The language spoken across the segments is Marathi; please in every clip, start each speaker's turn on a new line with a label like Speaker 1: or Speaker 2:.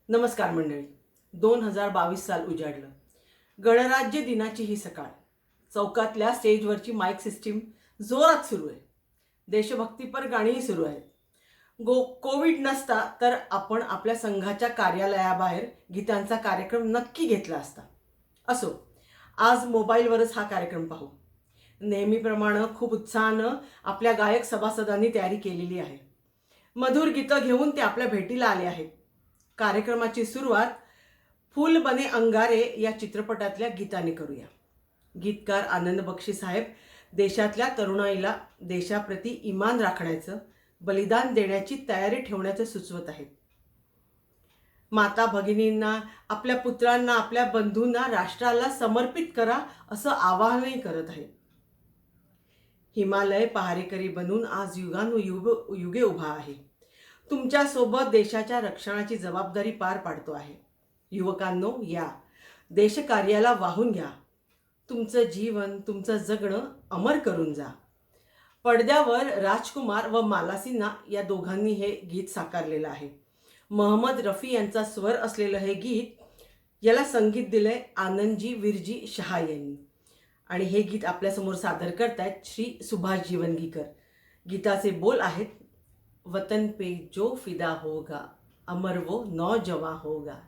Speaker 1: नमस्कार मंडळी. 2022 साल उजाडलं. गणराज्य दिनाची ही सकाळ. चौकातल्या स्टेजवरची माईक सिस्टीम जोरात सुरू आहे. देशभक्तीपर गाणीही सुरू आहेत. कोविड नसता तर आपण आपल्या संघाच्या कार्यालयाबाहेर गीतांचा कार्यक्रम नक्की घेतला असता. असो, आज मोबाईलवरच हा कार्यक्रम पाहू. नेहमीप्रमाणे खूप उत्साहानं आपल्या गायक सभासदांनी तयारी केलेली आहे. मधुर गीतं घेऊन ते आपल्या भेटीला आले आहेत. कार्यक्रमाची सुरुवात फूल बने अंगारे या चित्रपटातल्या गीताने करूया. गीतकार आनंद बक्षी साहेब देशातल्या तरुणाईला देशाप्रती इमान राखण्याचं, बलिदान देण्याची तयारी ठेवण्याचं सुचवत आहेत. माता भगिनींना, आपल्या पुत्रांना, आपल्या बंधूंना राष्ट्राला समर्पित करा असं आवाहनही करत आहेत. हिमालय पहारेकरी बनून आज युगे उभा आहे. तुमच्यासोबत देशाच्या रक्षणाची जबाबदारी पार पाडतो आहे. युवकांनो, या देशकार्याला वाहून घ्या. तुमचं जीवन, तुमचं जगणं अमर करून जा. पडद्यावर राजकुमार व माला सिन्हा या दोघांनी हे गीत साकारलेलं आहे. मोहम्मद रफी यांचा स्वर असलेलं हे गीत, याला संगीत दिलंय आनंदजी विरजी शहा यांनी. आणि हे गीत आपल्यासमोर सादर करतायत श्री सुभाष जीवनगीकर. गीताचे बोल आहेत, वतन पे जो फिदा होगा, अमर वो नौजवां होगा.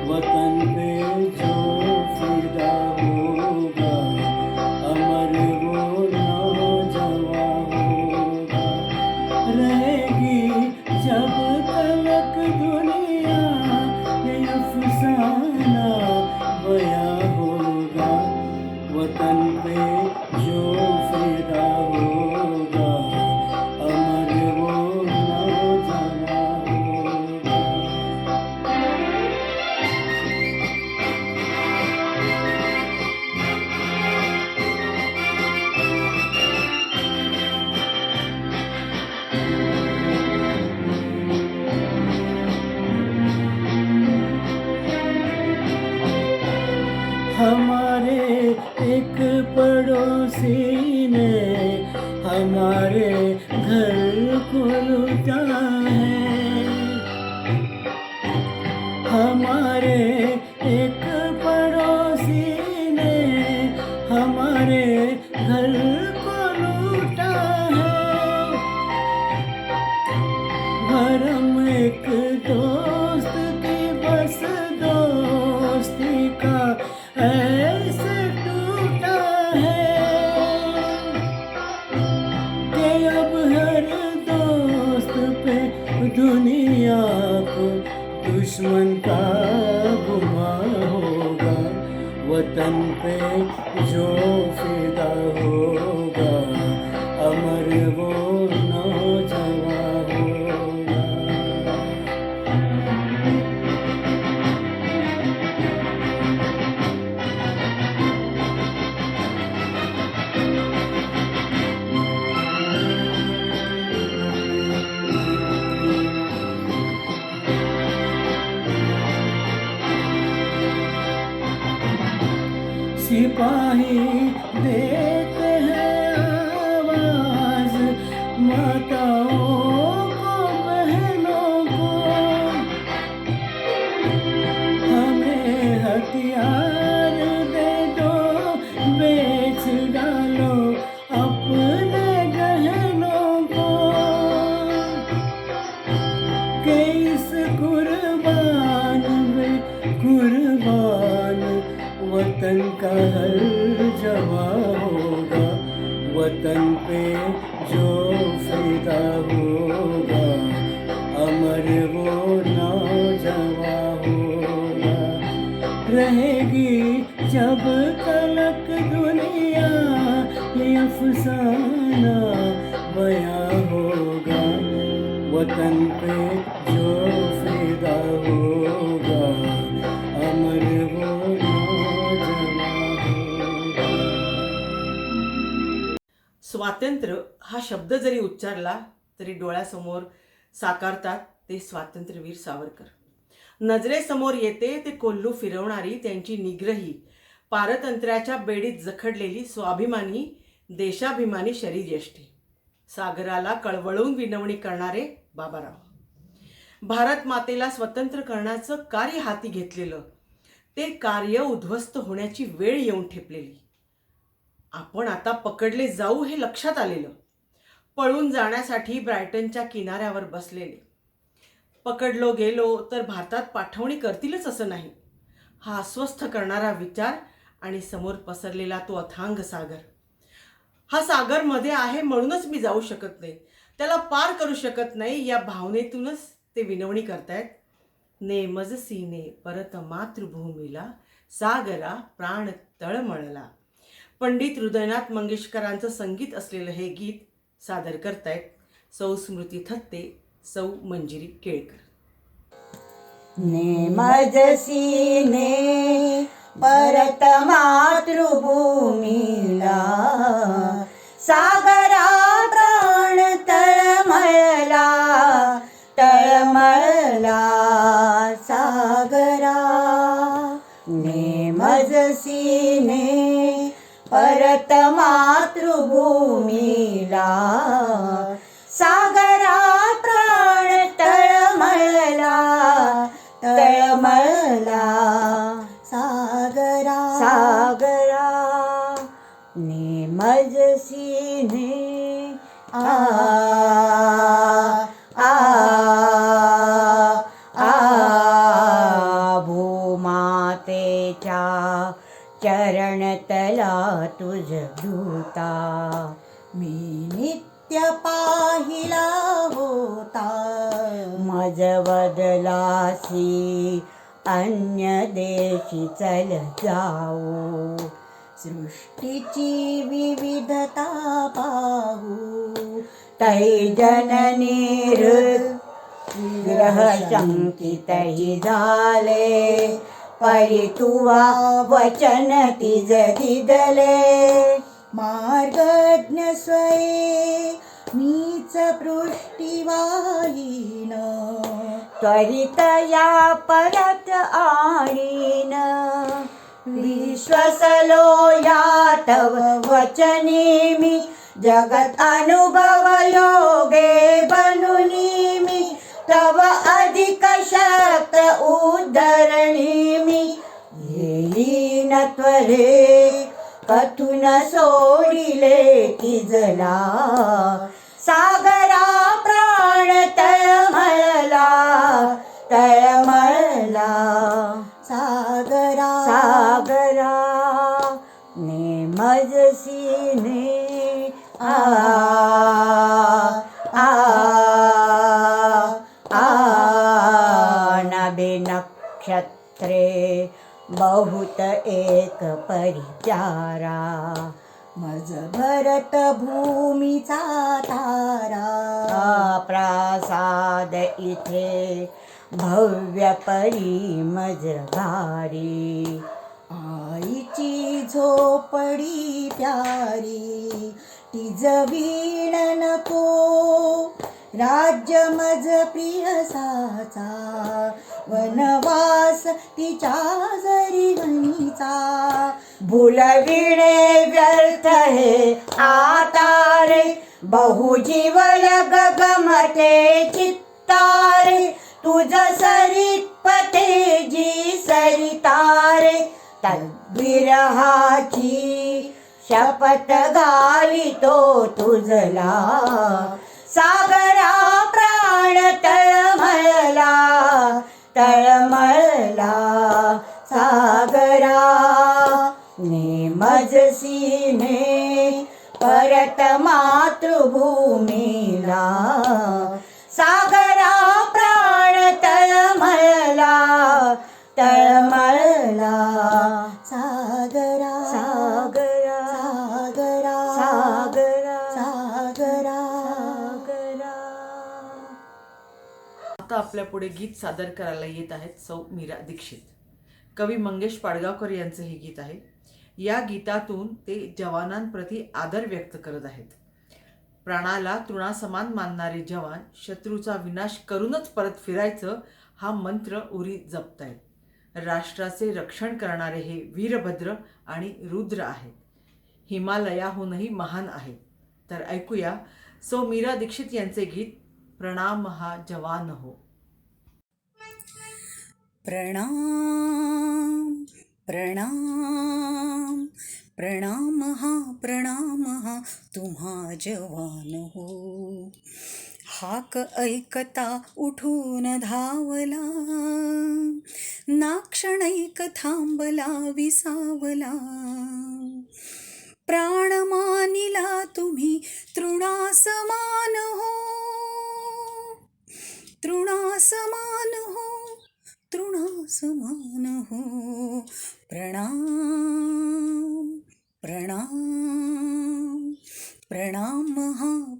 Speaker 2: वतन पे जो फिदा होगा, अमर वो हमारे घर को लूटा है। हमारे एक पड़ोसी ने हमारे घर को लूटा है। भरम एक दोस्त की बस दोस्ती का ऐसे टूटा है कि अब हर दोस्त पे दुनिया को दुश्मन का गुमान होगा। वतन पे जो फिदा होगा अमर वो नौजवान होगा। सिपाही देते हैं आवाज माताओं को, बहनों को। हमें हथियार दे दो, बेच डालो अपने गहनों को। कि इस कुर्बान में कुर्बान वतन का हर जवां होगा। वतन पे जो फिदा होगा अमर वो नौजवां होगा। रहेगी जब तलक दुनिया ये अफसाना बयां होगा। वतन पे जो फिदा होगा अमर वो
Speaker 1: स्वातंत्र्य हा शब्द जरी उच्चारला तरी डोळ्यासमोर साकारतात ते स्वातंत्र्यवीर सावरकर. नजरेसमोर येते ते कोल्हू फिरवणारी त्यांची निग्रही, पारतंत्र्याच्या बेडीत जखडलेली स्वाभिमानी देशाभिमानी शरीरयष्टी, सागराला कळवळून विनवणी करणारे बाबाराव. भारत मातेला स्वतंत्र करण्याचं कार्य हाती घेतलेलं, ते कार्य उद्ध्वस्त होण्याची वेळ येऊन ठेपलेली. आपण आता पकडले जाऊ हे लक्षात आलेलं. पळून जाण्यासाठी ब्रायटनच्या किनाऱ्यावर बसलेले. पकडलो गेलो तर भारतात पाठवणी करतीलच असं नाही, हा अस्वस्थ करणारा विचार आणि समोर पसरलेला तो अथांग सागर. हा सागर मध्ये आहे म्हणूनच मी जाऊ शकत नाही, त्याला पार करू शकत नाही, या भावनेतूनच ते विनवणी करतायत. नेमज सीने परत मातृभूमीला, सागरा प्राण तळमळला. पंडित हृदयनाथ मंगेशकरांचं संगीत असलेलं हे गीत सादर करतायत सौ स्मृती थत्ते, सौ मंजिरी केळकर.
Speaker 3: नेमज सीने परत मातृभूमीला, सागरा प्राण तळमळला, तळमळला सागरा. नेमज सीने परत मातृभूमीला, सागरा प्राण तळमळला, तळमळला सागरा. सागरा नेमज सीने आ आ आ भूमातेच्या चरणतला तुझ दूता, मी नित्य पाहिला होता. मज बदलासी अन्य देशी चल जाऊ, सृष्टीची विविधता पाहू. तै जननी ग्रह शंकितही झाले, परी तुवा वचन तिज दिदले. मार्गज्ञ स्वये मीच पृष्टिवाहीन, त्वरित या परत आणीन. विश्वसलो या तव वचनी मी, जगत अनुभव योगे बनुनी मी तव अधिक शक्त उद्धरणी मी येईन त्वरे कथून सोडिले तिजला सागरा प्राण तळमळला तळमळला सागरा सागरा नेमजसीने आ आ आ नभे नक्षत्रे बहुत एक परिचारा मज भरत भूमीचा तारा प्रासाद इथे भव्य परी मज भारी आईची झोपडी प्यारी तिजवीण नको राज्य मज प्रियसाचा वनवास तिच्या जरी घणीचा भुलविणे व्यर्थ हे आता रे बहुजीवल गगमते चित्तारे तुझ सरित पथे जी सरितारे तद्विरहाची शपथ घालितो तुझला सागरा प्राण तळमळला तळमळला सागरा नेमजसीने परत मातृभूमीला सागरा प्राण तळमळला तळमळला सागरा सागरा सागरा सागरा सागरा सागरा.
Speaker 1: आता आपल्या पुढे गीत सादर करायला येत आहेत सौ मीरा दीक्षित. कवी मंगेश पाडगावकर यांचं हे गीत आहे. या गीतातून ते जवानांप्रती आदर व्यक्त करत आहेत. प्राणाला तृणासमान मानणारे जवान शत्रूचा विनाश करूनच परत फिरायचं हा मंत्र उरी जपतायत. राष्ट्राचे रक्षण करणारे हे वीरभद्र आणि रुद्र आहेत. हिमालयाहूनही महान आहेत. तर ऐकूया सौ मीरा दीक्षित यांचे गीत प्रणाम हा जवान हो.
Speaker 4: प्रणाम प्रणाम प्रणाम हा तुम्हा जवान हो. हाक ऐकता उठून धावला नाक्षणैक थांबला विसावला. प्राण मानिला तुम्ही तृणासमान हो तृणासमान हो तृणासमान हो. प्रणाम प्रणाम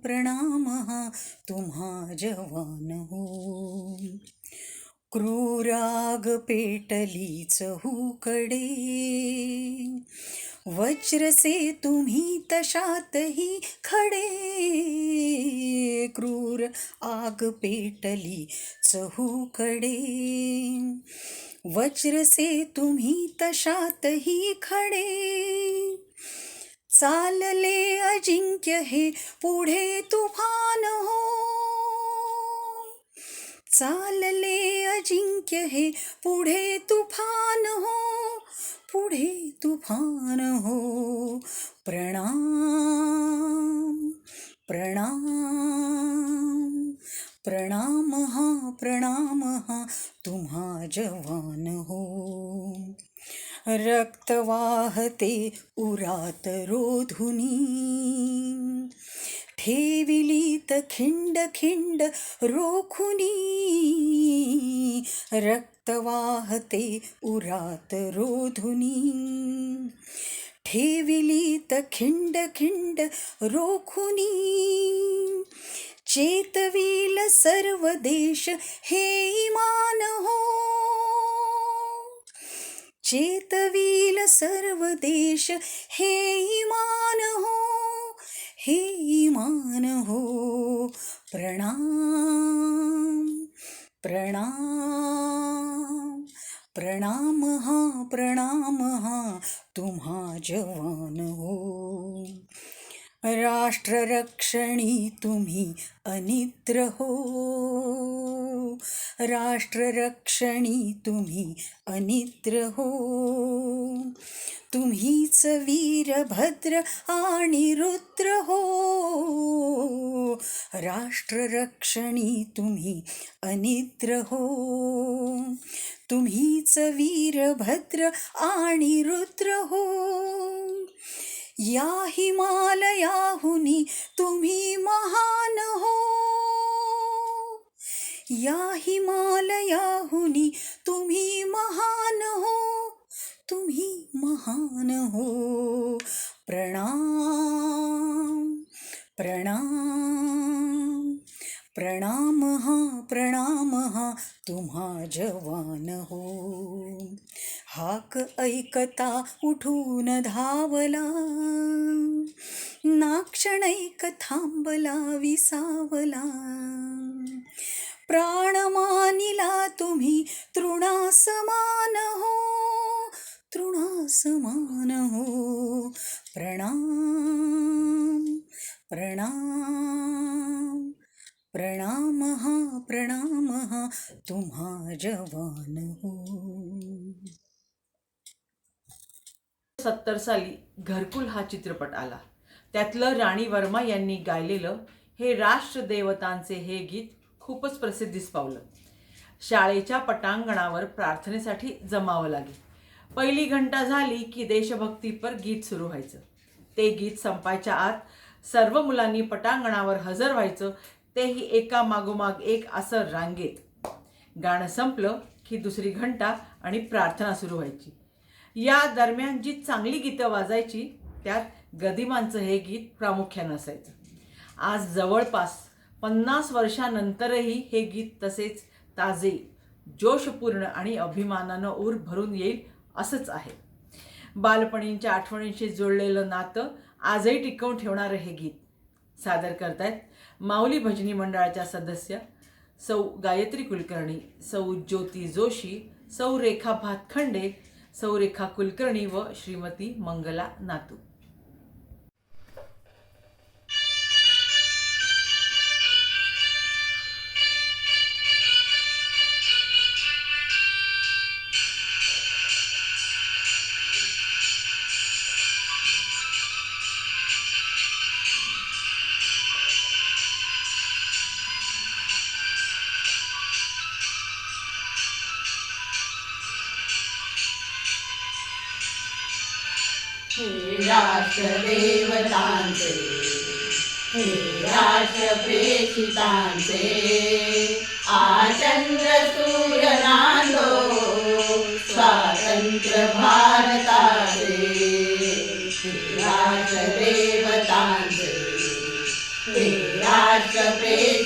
Speaker 4: प्रणाम हा तुम्हा जवान हो. क्रूराग पेटली चहूकडे वज्रसे तुम्ही तशातही खडे. क्रूर आग पेटली चहूकडे वज्रसे तुम्ही तशातही खडे. चालले अजिंक्य हे पुढे तुफान हो चालले अजिंक्य हे पुढे तुफान हो पुढे तुफान हो. प्रणाम प्रणाम प्रणाम हा तुम्हा जवान हो. रक्त वाहते उरात रोधुनी ठेविलीत खिंड खिंड रोखुनी. रक्त वाहते उरात रोधुनी ठेविलीत खिंड खिंड रोखुनी. चेतवील सर्व देश हे इमान हो चेतवील सर्व देश हे इमान हो हे इमान हो. प्रणाम प्रणाम हा तुम्हा जवान हो. राष्ट्ररक्षणी तुम्ही अनिद्र हो, राष्ट्ररक्षणी तुम्ही अनिद्र हो. तुम्हीच वीरभद्र आणि रुद्र हो, राष्ट्ररक्षणी तुम्ही अनिद्र हो. तुम्हीच वीरभद्र आणि रुद्र हो. या हिमालयाहुनी तुम्ही महान हो, या हिमालयाहुनी तुम्ही महान हो, तुम्ही महान हो. प्रणाम प्रणाम प्रणाम तुम्हा जवान हो. हाक ऐकता उठून धावला, नाक्षणैक थांबला विसावला. प्राण मानिला तुम्ही तृणासमान हो, तृणासमान हो. प्रणाम प्रणाम प्रणाम तुम्हा जवान हो.
Speaker 1: 70 साली घरकुल हा चित्रपट आला. त्यातलं राणी वर्मा यांनी गायलेलं हे राष्ट्रदेवतांचे हे गीत खूपच प्रसिद्धीस पावलं. शाळेच्या पटांगणावर प्रार्थनेसाठी जमावं लागे. पहिली घंटा झाली की देशभक्तीपर गीत सुरू व्हायचं. ते गीत संपायच्या आत सर्व मुलांनी पटांगणावर हजर व्हायचं, तेही एका मागोमाग एक असं रांगेत. गाणं संपलं की दुसरी घंटा आणि प्रार्थना सुरू व्हायची. या दरम्यान जी चांगली गीतं वाजायची त्यात गदिमांचं हे गीत प्रामुख्यानं असायचं. आज जवळपास 50 वर्षानंतरही हे गीत तसेच ताजे, जोशपूर्ण आणि अभिमानानं ऊर भरून येईल असंच आहे. बालपणींच्या आठवणींशी जोडलेलं नातं आजही टिकवून ठेवणारं हे गीत सादर करतायत माऊली भजनी मंडळाच्या सदस्य सौ गायत्री कुलकर्णी, सौ ज्योती जोशी, सौ रेखा भातखंडे, सौ रेखा कुलकर्णी व श्रीमती मंगला नातू.
Speaker 3: हे राष्ट्रदेवतांचे, हे राष्ट्रप्रेषितांचे, आचंद्र सूर्य नांदो स्वातंत्र्य भारताचे. हे राष्ट्रदेवतांचे, हे राष्ट्रप्रेषितांचे,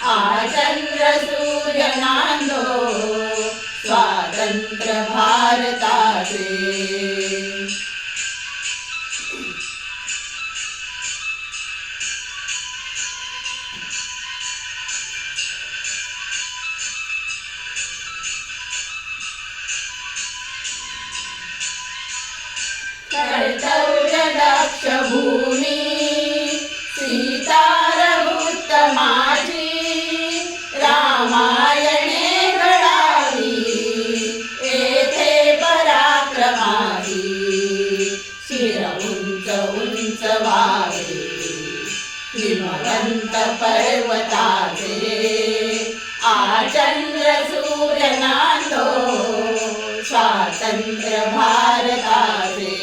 Speaker 3: आचंद्र सूर्य नांदो स्वातंत्र्य भारताचे. कर्तव्य दक्ष भूमी सीतारघुत्तमाची रामायणे घडावी येथे पराक्रमाची. शिर उंच उंच वारे हिमवंत पर्वताचे, आचंद्र सूर्य नांदो स्वातंत्र्य भारताचे.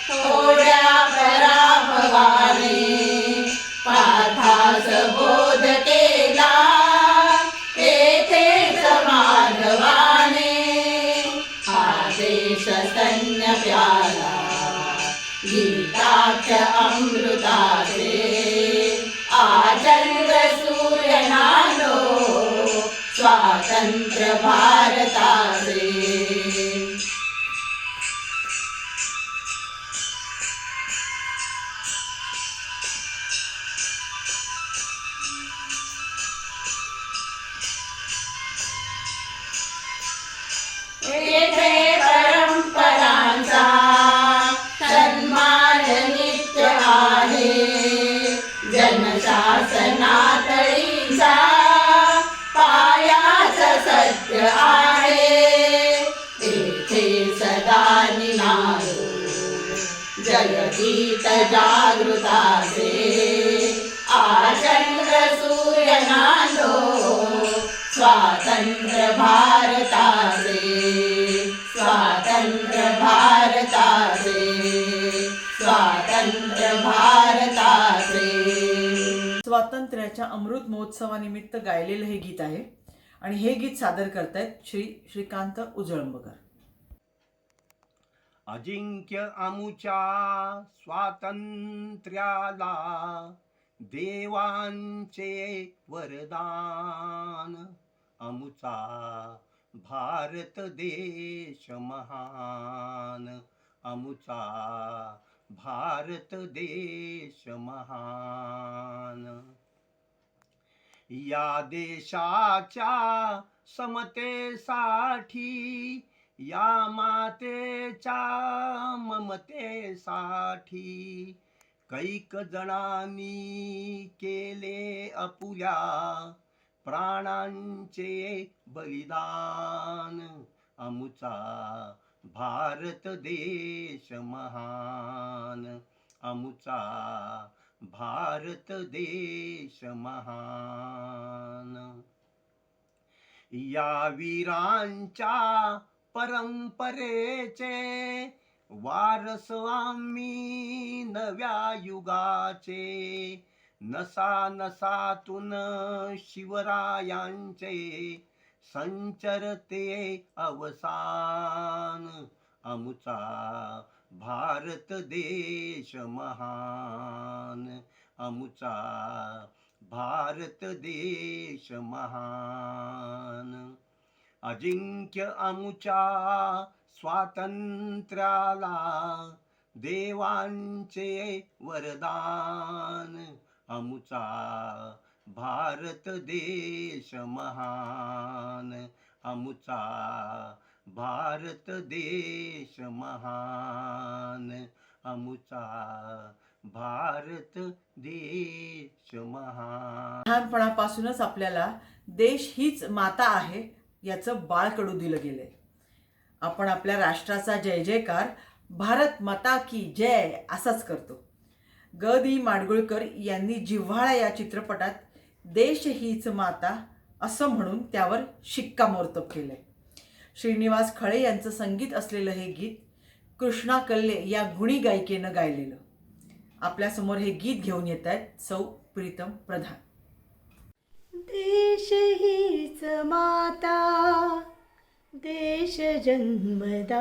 Speaker 3: थोड्या पराभवाने पार्थास बोध केला येथे समाधवाने. आदेश सैन्य प्याला गीताख्य अमृताचे, आचंद्र सूर्य नांदो स्वातंत्र्य भारताचे. गीत जागृताचे आचंद्र सूर्य नांदो स्वातंत्र्य भारताचे स्वातंत्र्य भारताचे स्वातंत्र्य भारताचे.
Speaker 1: स्वातंत्र्याच्या अमृत महोत्सवानिमित्त गायलेलं हे गीत आहे आणि हे गीत सादर करतायत श्रीकांत उजळंबकर.
Speaker 2: अजिंक्य आमुच्या स्वातंत्र्याला देवांचे वरदान. आमुचा भारत देश महान. आमुचा भारत देश महान. या देशाच्या समतेसाठी या मातेच्या ममतेसाठी कैक जणांनी केले आपुल्या प्राणांचे बलिदान. आमुचा भारत देश महान. आमुचा भारत देश महान. या वीरांच्या परंपरेचे वारस आम्ही नव्या युगाचे. नसा नसातून शिवरायांचे संचरते अवसान. आमुचा भारत देश महान. आमुचा भारत देश महान. अजिंक्य आमुच्या स्वातंत्र्याला देवांचे वरदान. आमुचा भारत देश महान. आमुचा भारत देश महान. आमुचा भारत देश महान.
Speaker 1: लहानपणापासूनच आपल्याला देश हीच माता आहे याचं बाळकडू दिलं गेलंय. आपण आपल्या राष्ट्राचा जय जयकार भारत माता की जय असाच करतो. ग दी माडगुळकर यांनी जिव्हाळा या चित्रपटात देश हीच माता असं म्हणून त्यावर शिक्कामोर्तब केलंय. श्रीनिवास खळे यांचं संगीत असलेलं हे गीत कृष्णा कल्ले या गुणी गायिकेनं गायलेलं. आपल्यासमोर हे गीत घेऊन येत आहेत सौ प्रीतम प्रधान.
Speaker 5: देश हीच माता देश जन्मदाता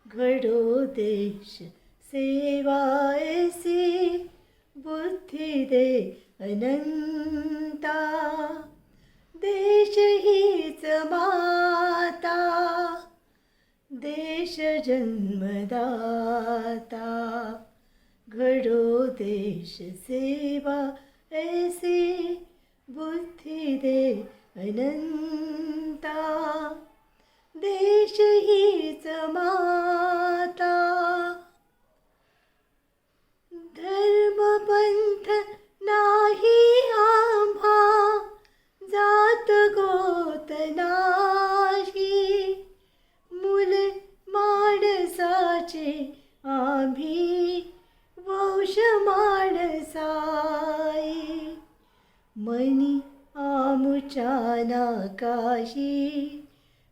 Speaker 5: घडो देश सेवा ऐसी बुद्धी दे अनंता. देश हीच माता देश जन्मदाता घडो देश सेवा ऐसी बुद्धि दे अनंता. देश हीच माता धर्म पंथ नाही आम्हा जात गोत नाही. मूल माणसाचे आम्ही वंश माणसाई. मनी आमुच्या नाकाशी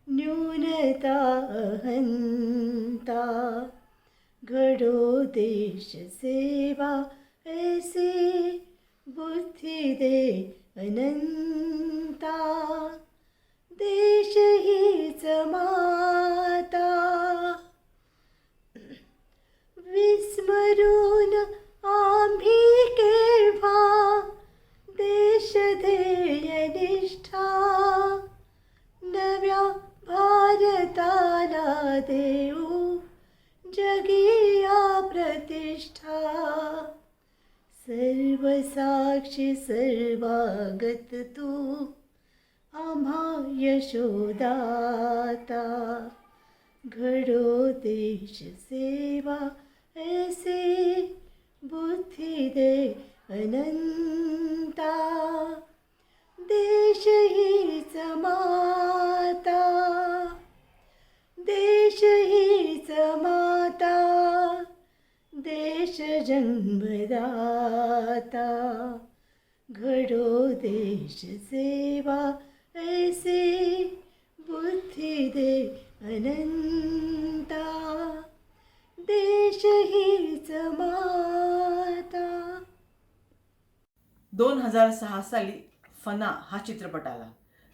Speaker 5: न्यूनता अहंता. घडो देश सेवा ऐसी बुद्धि दे अनंता. देश हीच माता विस्मरून आम्ही केव्हा देश ध्येय निष्ठा. नव्या भारताला देऊ जगिया प्रतिष्ठा. सर्व साक्षी सर्वागत तू आम्हा यशोदाता. घडो देश सेवा ऐसी बुद्धि दे अनंता. देश हीच माता देश हीच माता जन्मदाता घडो देश सेवा ऐसे बुद्धि दे अनंता देश हीच माता.
Speaker 1: 2006 साली फना हा चित्रपट आला.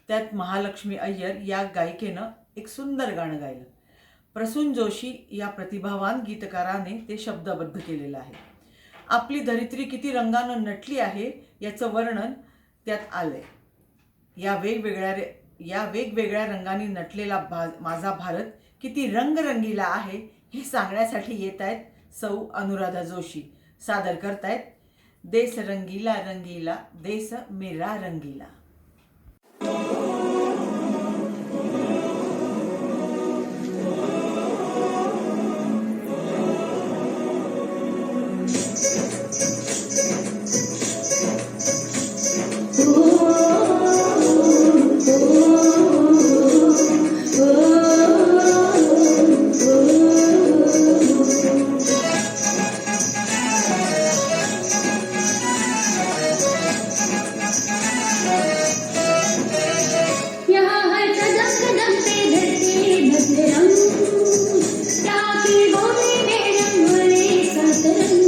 Speaker 1: त्यात महालक्ष्मी अय्यर या गायिकेनं एक सुंदर गाणं गायलं. प्रसून जोशी या प्रतिभावान गीतकाराने ते शब्दबद्ध केलेलं आहे. आपली धरित्री किती रंगानं नटली आहे याचं वर्णन त्यात आलंय. या वेगवेगळ्या रंगांनी नटलेला माझा भारत किती रंगरंगीला आहे हे सांगण्यासाठी येत आहेत सौ अनुराधा जोशी. सादर करतायत देश रंगीला रंगीला देश मेरा रंगीला.
Speaker 6: यहाँ हर कदम कदम पे धरती भद्रम यहाँ की बोली में रंगोली सतरंग.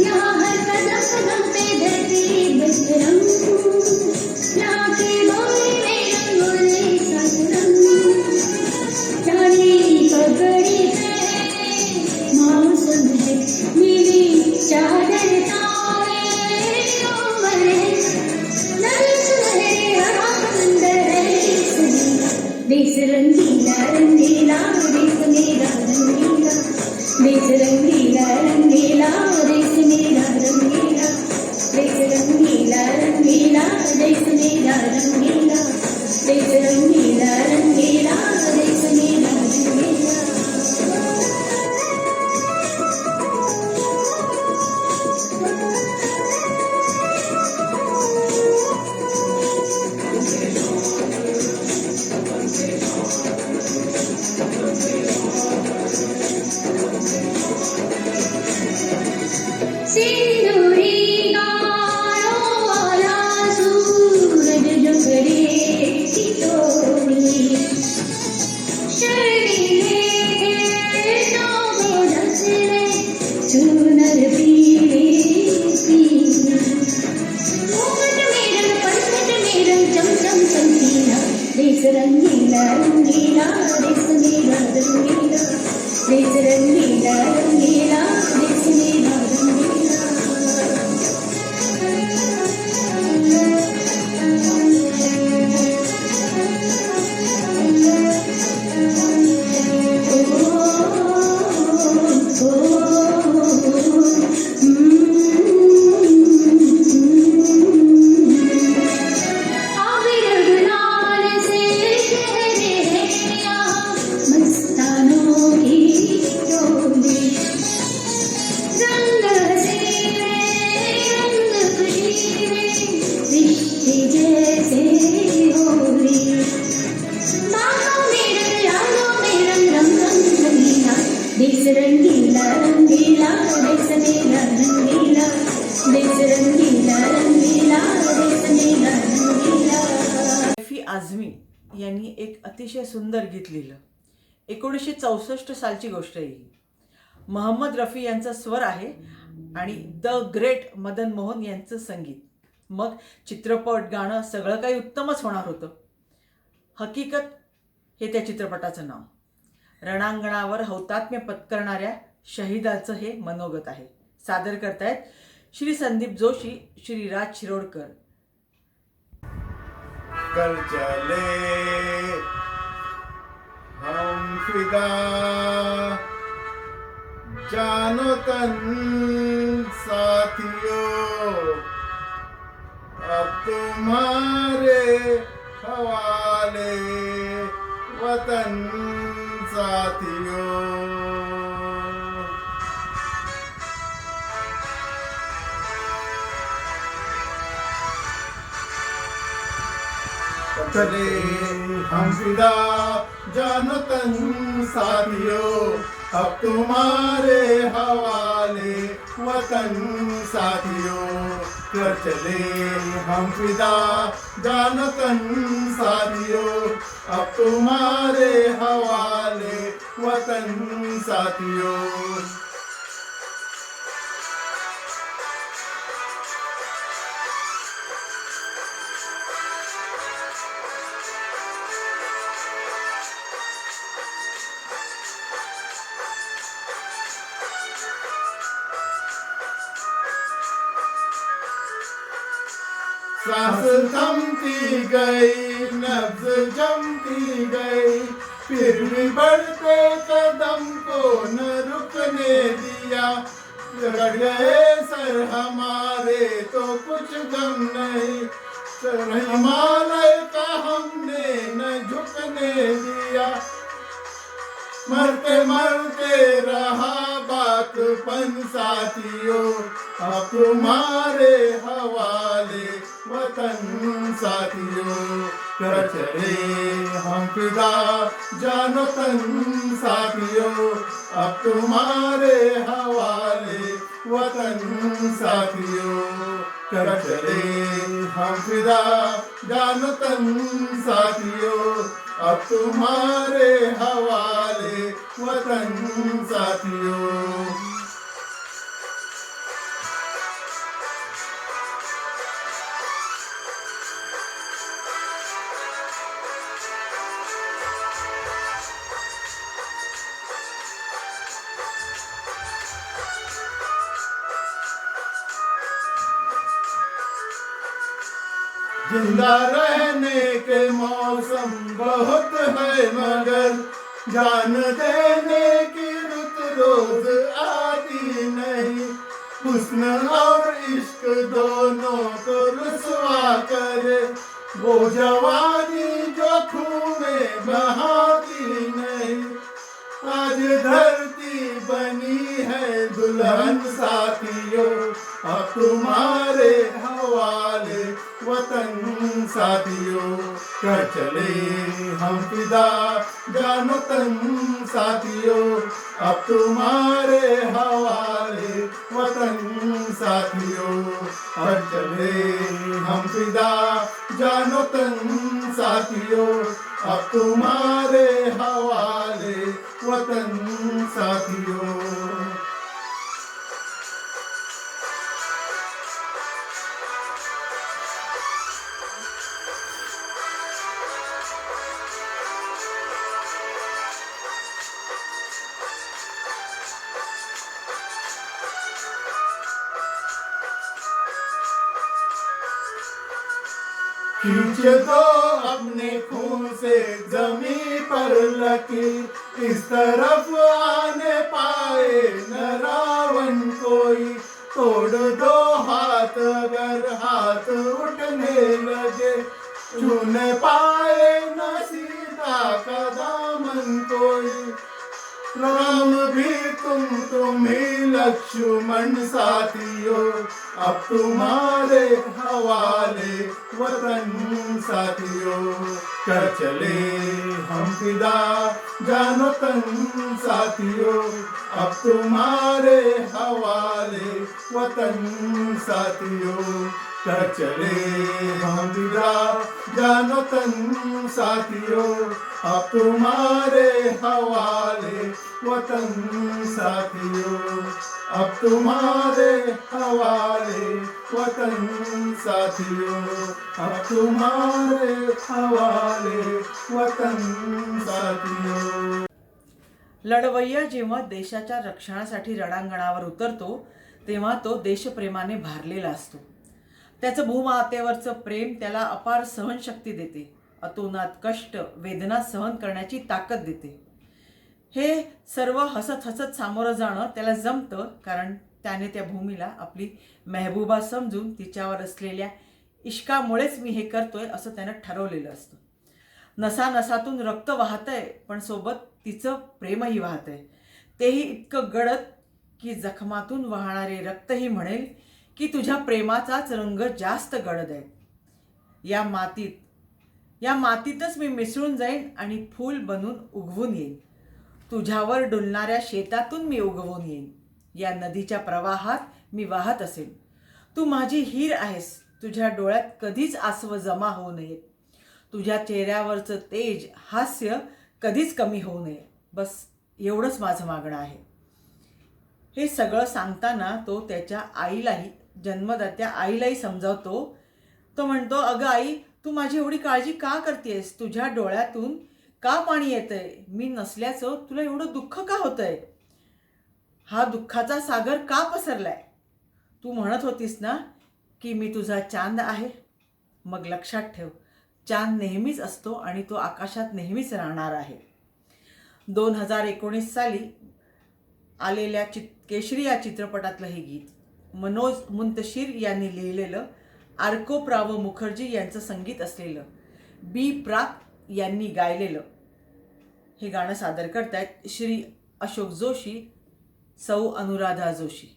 Speaker 6: यहाँ हर कदम कदम पे धरती भद्रम यहाँ की बोली में रंगोली सतरंग. जानी पगड़ी है मौसम है नीली चादर तारे उम्र है देश रंगीला रंगीला देश मेरा रंगीला. देश रंगीला रंगीला देश मेरा रंगीला. देश रंगीला रंगीला देश मेरा रंगीला. देश रंगीला रंगीला देश मेरा रंगीला. सिंदूरी गालों वाला सूरज जो करे चितौनी. शर्मीले खेतों को ढसले चूनर पीली पीली. मुकुट में रंग पंखट में रंग चमचम चमकीला. देश रंगीला रंगीला देश मेरा रंगीला. देश रंगीला रंगीला देश मेरा रंगीला. मस्तानों की टोली रंग हसीने रंग खुशी में रिश्ते जैसे होली. बाहों में रंग यादों में रंग रंग रंग रंगीला. देश रंगीला रंगीला देश मेरा रंगीला. देश रंगीला रंगीला देश मेरा रंगीला.
Speaker 1: रफी आझमी यांनी एक अतिशय सुंदर गीत लिहिलं. 1964 सालची गोष्ट आहे ही. मोहम्मद रफी यांचा स्वर आहे आणि द ग्रेट मदन मोहन यांचं संगीत. मग चित्रपट गाणं सगळं काही उत्तमच होणार होतं. हकीकत हे त्या चित्रपटाचं नाव. रणांगणावर हौतात्म्य पत्करणाऱ्या शहीदाचं हे मनोगत आहे. सादर करतायत श्री संदीप जोशी, श्री राज शिरोडकर.
Speaker 7: कल चले हम फिदा जानो तन साथियों अब तुम्हारे हवाले वतन साथियों. चले हम फिदा जानो तन साथियों अब तुम्हारे हवाले वतन साथियों, कर चले हम फिदा जान तन साथियों। अब तुम्हारे हवाले वतन साथियों। सांस थमती गई, नब्ज जमती गई, फिर भी बढ़ते कदम को न रुकने दिया। चढ़ गए सर हमारे तो कुछ गम नहीं, सर हिमालय का हमने न झुकने दिया। मरते मरते रहा बातपन साथियों, अब तुम्हारे हवाले वतन साथियों। कर चले हम फिदा जानो तन साथियों, अब तुम्हारे हवाले वतन साथियों। कर चले हम फिदा जानो तन साथियों, अब तुम्हारे हवाले वतन साथियों। जिंदा रहने के मौसम बहुत है, मगर जान देने की रुत रोज आती नहीं। हुस्न और इश्क दोनों को रुसवा करे वो जवानी जो खून में बहाती नहीं। आज धरती बनी है दुल्हन साथियों, अब तुम्हारे हवाले वतन साथियों। कर चले हम फिदा जानो तन साथियों, अब तुम्हारे हवाले वतन साथियों। कर चले हम फिदा जानो तन साथियों, अब तुम्हारे हवाले वतन साथियों। खींच दो अपने खून से जमीन पर लकीर, इस तरफ आने पाए न रावण कोई। तोड़ दो हाथ अगर हाथ उठने लगे, छूने पाए न सीता का दामन कोई। राम भी तुम ही लक्ष्मण साथियों, अब तुम्हारे हवाले वतन साथियों। कर चले हम फिदा जानो तन साथियों, अब तुम्हारे हवाले वतन साथियों। कर चले हम फिदा जानो तन साथियों, अब तुम्हारे हवाले वतन साथियों। अब तुम्हारे हवाले वतन साथियों, अब तुम्हारे हवाले वतन साथियों।
Speaker 1: लढवय्या जेव्हा देशाच्या रक्षणासाठी रणांगणावर उतरतो तेव्हा तो देशप्रेमाने भारलेला असतो. त्याचं भूमातेवरचं प्रेम त्याला अपार सहनशक्ती देते, अतोनात कष्ट वेदना सहन करण्याची ताकद देते. हे सर्व हसत हसत सामोरं जाणं त्याला जमतं, कारण त्याने त्या भूमीला आपली मेहबूबा समजून तिच्यावर असलेल्या इश्कामुळेच मी हे करतोय असं त्यानं ठरवलेलं असतं. नसा नसातून रक्त वाहतंय, पण सोबत तिचं प्रेमही वाहतंय, तेही इतकं गडद की जखमातून वाहणारे रक्तही म्हणेल की तुझ्या प्रेमाचाच रंग जास्त गडद आहे. या मातीतच मी मिसळून जाईन आणि फूल बनून उगवून येईन. तुझ्यावर डुलणाऱ्या शेतातून मी उगवून येईन. या नदीच्या प्रवाहात मी वाहत असेन. तू माझी हीर आहेस. तुझ्या डोळ्यात कधीच आसव जमा होऊ नयेत. तुझ्या चेहऱ्यावरचं तेज, हास्य कधीच कमी होऊ नये. बस एवढंच माझं मागणं आहे. हे सगळं सांगताना तो त्याच्या आईलाही, जन्मदात्या आईलाही समजावतो. तो म्हणतो, अगं आई, तू माझी एवढी काळजी का करतेस? तुझ्या डोळ्यातून का पाणी येतंय? मी नसल्याचं तुला एवढं दुःख का होतंय? हा दुःखाचा सागर का पसरलाय? तू म्हणत होतीस ना की मी तुझा चांद आहे. मग लक्षात ठेव, चांद नेहमीच असतो आणि तो आकाशात नेहमीच राहणार आहे. 2019 साली आलेल्या केशरी या चित्रपटातलं हे गीत मनोज मुंतशीर यांनी लिहिलेलं, आर्को प्राव मुखर्जी यांचं संगीत असलेलं, बी प्राक यांनी गायलेलं हे गाणं सादर करतायत श्री अशोक जोशी, सौ अनुराधा जोशी.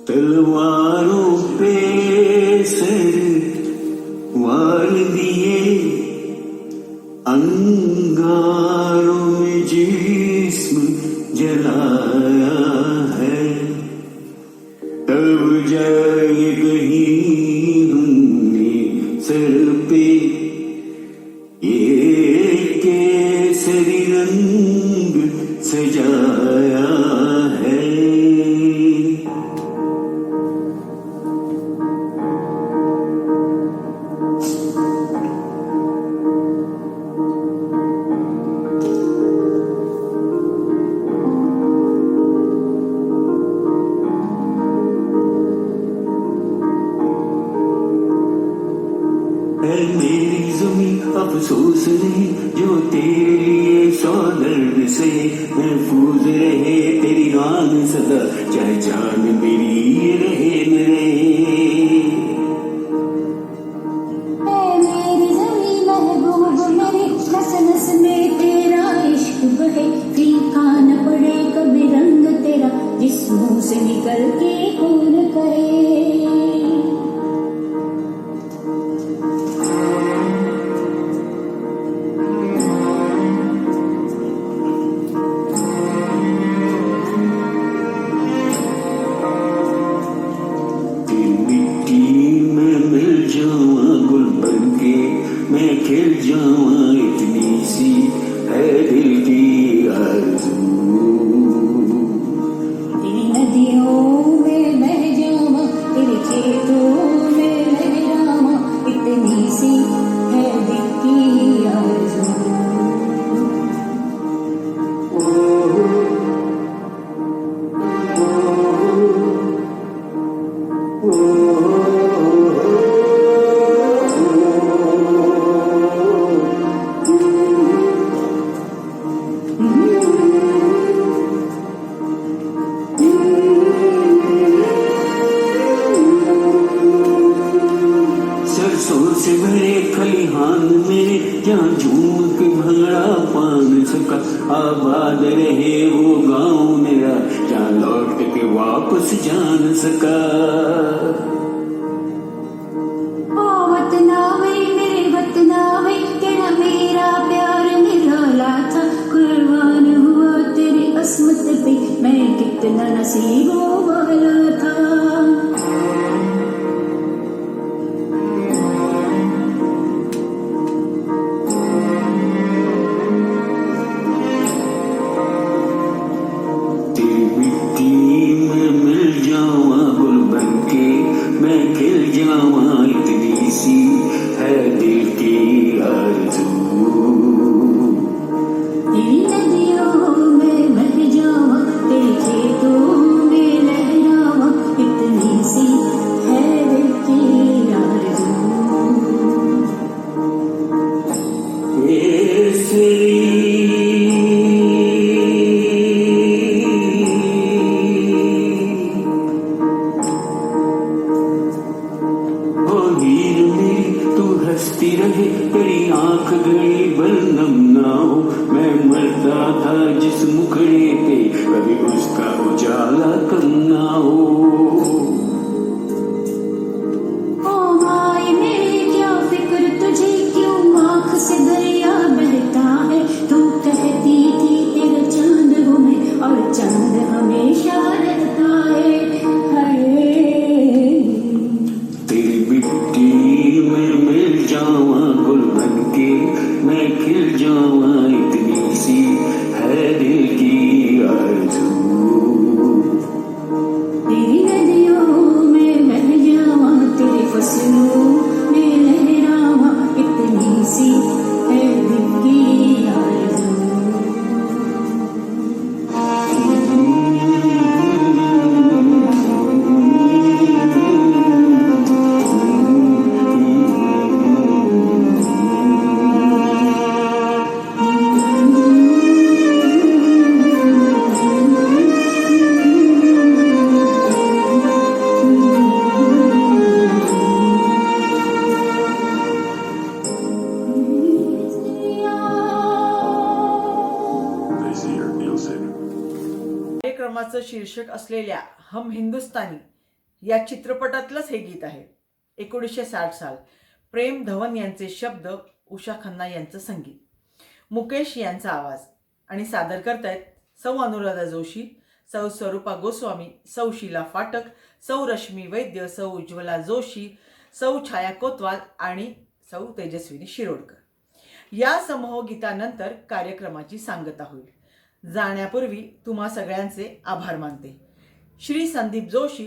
Speaker 8: तलवारों पे सर वार दिए, अंगारों में जिस्म जलाया है, तब जाए कहीं हमने सर पे ये केसरी रंग सजाया है. मेरी ज़मीं अफसोस नहीं जो तेरे लिए सौ दर्द से महफूज रहे तेरी आन सदा, चाहे जान मेरी रहे न रहे.
Speaker 6: मेरी ज़मीं महबूब मेरी, नस नस में तेरा इश्क बहे, फीका न पड़े कभी रंग तेरा, जिस मुंह से निकल के कौन कहे.
Speaker 8: मैं खिल जाऊं इतनी सी है दिल की आरज़ू.
Speaker 6: तेरी नदियों में बह जाऊं, तेरे खेतों में लहराऊं, इतनी सी है दिल की आरज़ू.
Speaker 8: सरसों से भरे खलिहान में जहाँ झूम के भंगड़ा पान सका, आबाद रहे वो गाँव मेरा जहाँ लौट के वापस जान सका.
Speaker 6: ओ वतनावे मेरे वतनावे, तेरा मेरा प्यार निराला था, कुर्बान हुआ तेरी अस्मत पे, मैं कितना नसीबों वाला था.
Speaker 8: तेरी मिट्टी में मिल जाऊं गुल बनके, मैं खिल जाऊं इतनी सी है दिल की आरज़ू.
Speaker 6: तेरी नदियों में बह जाऊं, तेरे खेतों में लहराऊं, इतनी सी है दिल की आरज़ू.
Speaker 8: हंसती रहे तेरी आंख घड़ी भर नम ना हो, मैं मरता था जिस मुखड़े पे कभी उसका उजाला कम ना हो.
Speaker 1: नावाचं शीर्षक असलेल्या हम हिंदुस्तानी या चित्रपटातलंच हे गीत आहे. 1960 साल. प्रेम धवन यांचे शब्द, उषा खन्ना यांचं संगीत, मुकेश यांचा आवाज आणि सादर करतायत सौ अनुराधा जोशी, सौ स्वरूपा गोस्वामी, सौ शीला फाटक, सौ रश्मी वैद्य, सौ उज्ज्वला जोशी, सौ छाया कोतवाल आणि सौ तेजस्विनी शिरोडकर. या समूह गीतानंतर कार्यक्रमाची सांगता होईल. जाण्यापूर्वी तुम्हा सगळ्यांचे आभार मानते. श्री संदीप जोशी,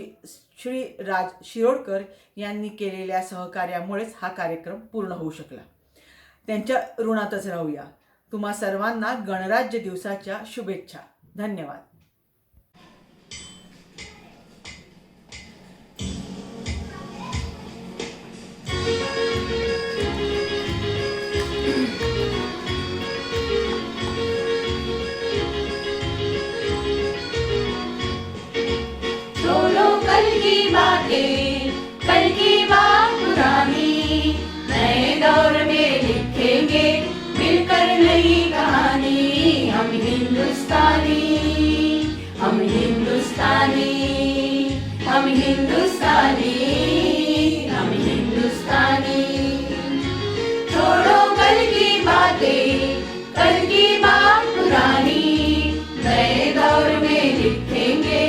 Speaker 1: श्री राज शिरोडकर यांनी केलेल्या सहकार्यामुळेच हा कार्यक्रम पूर्ण होऊ शकला. त्यांच्या ऋणातच राहूया. तुम्हा सर्वांना गणराज्य दिवसाच्या शुभेच्छा. धन्यवाद.
Speaker 6: छोड़ो कल की बातें, कल की बात पुरानी, नए दौर में लिखेंगे मिलकर नई कहानी. हम हिंदुस्तानी, हम हिंदुस्तानी, हम हिंदुस्तानी, हम हिंदुस्तानी. छोड़ो कल की बातें, कल की बात पुरानी, नए दौर में लिखेंगे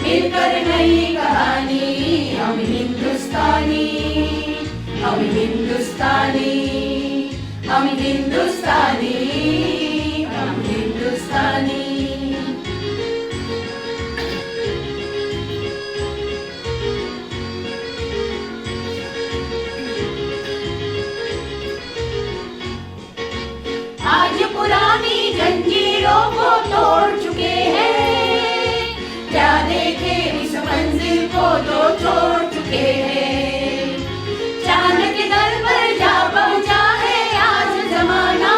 Speaker 6: मिलकर नई कहानी. हम हिंदुस्तानी, हम हिंदुस्तानी, हम हिंदुस्तानी, हम हिंदुस्तानी. आज पुरानी जंजीरों को तोड़ चुके हैं, क्या देखे इस मंजिल को जो छोड़ चुके हैं. चांद के दर पर जा पहुंचा है आज जमाना,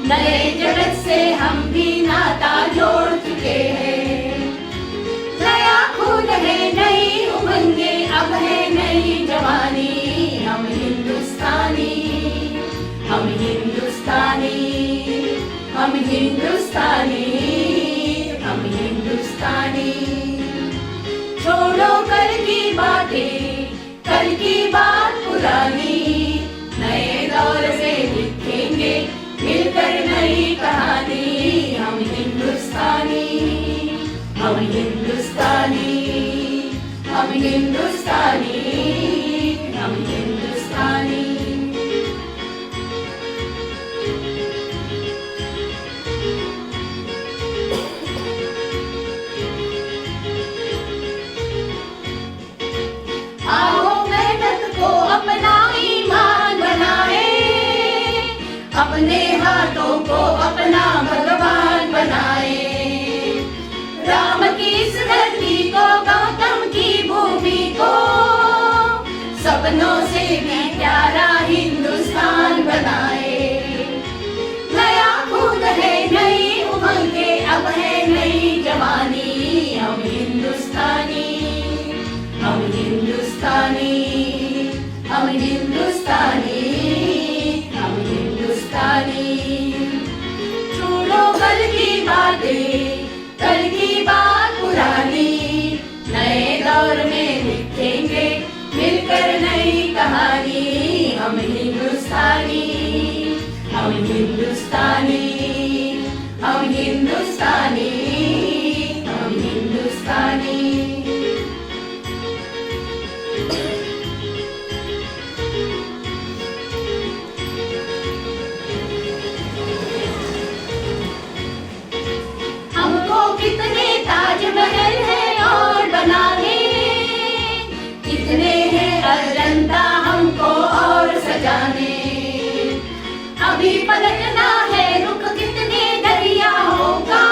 Speaker 6: नए जगत से हम भी नाता जोड़ चुके हैं. नया खून है, नई उमंगे, अब है नई जवानी. हम हिंदुस्तानी, हम हिंदुस्तानी, हम हिंदुस्तानी, हम हिंदुस्तानी. छोड़ो कल की बातें, कल की बात पुरानी, नए दौर से लिखेंगे मिलकर नई कहानी. हम हिंदुस्तानी, हम हिंदुस्तानी, हम हिंदुस्तानी, हम हिंदुस्तानी. आओ मेहनत को अपना ईमान बनाए, अपने हाथों को अपना भगवान बनाए. राम की इस धरती को, गौतम की भूमि को, सपनों से भी प्यारा हिंदुस्तान बनाए. नया खून है, नई उमंगे, अब है नई जवानी. हम हिंदुस्तानी, हम हिंदुस्तानी, हम हिंदुस्तानी, हम हिंदुस्तानी. छोड़ो कल की बातें, कल की बात पुरानी, नए दौर में लिखेंगे मिलकर नई कहानी. हम हिंदुस्तानी, हम हिंदुस्तानी, हम हिंदुस्तानी, हम हिंदुस्तानी. हमको कितने ताजमहल हैं और बनाने, कितने हैं अजंता हमको और सजाने. अभी पलटना है रुख कितने दरियाओं का,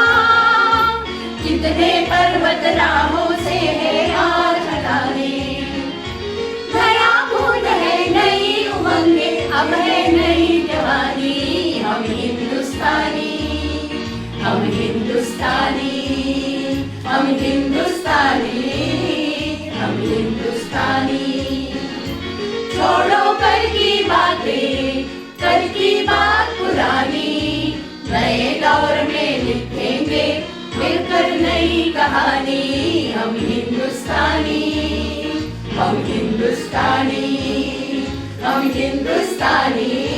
Speaker 6: कितने पर्वत राहों से है और हटाने. नया खून है, नई उमंगे, अब है नई जवानी. हम हिंदुस्तानी, हम हिंदुस्तानी, हम हिंदुस्तानी, हम हिंदुस्तानी. छोड़ो कल की बातें, कल की बात पुरानी, नए दौर में लिखेंगे मिलकर
Speaker 3: पर नई कहानी, हम हिंदुस्तानी, हम हिंदुस्तानी, हम हिंदुस्तानी।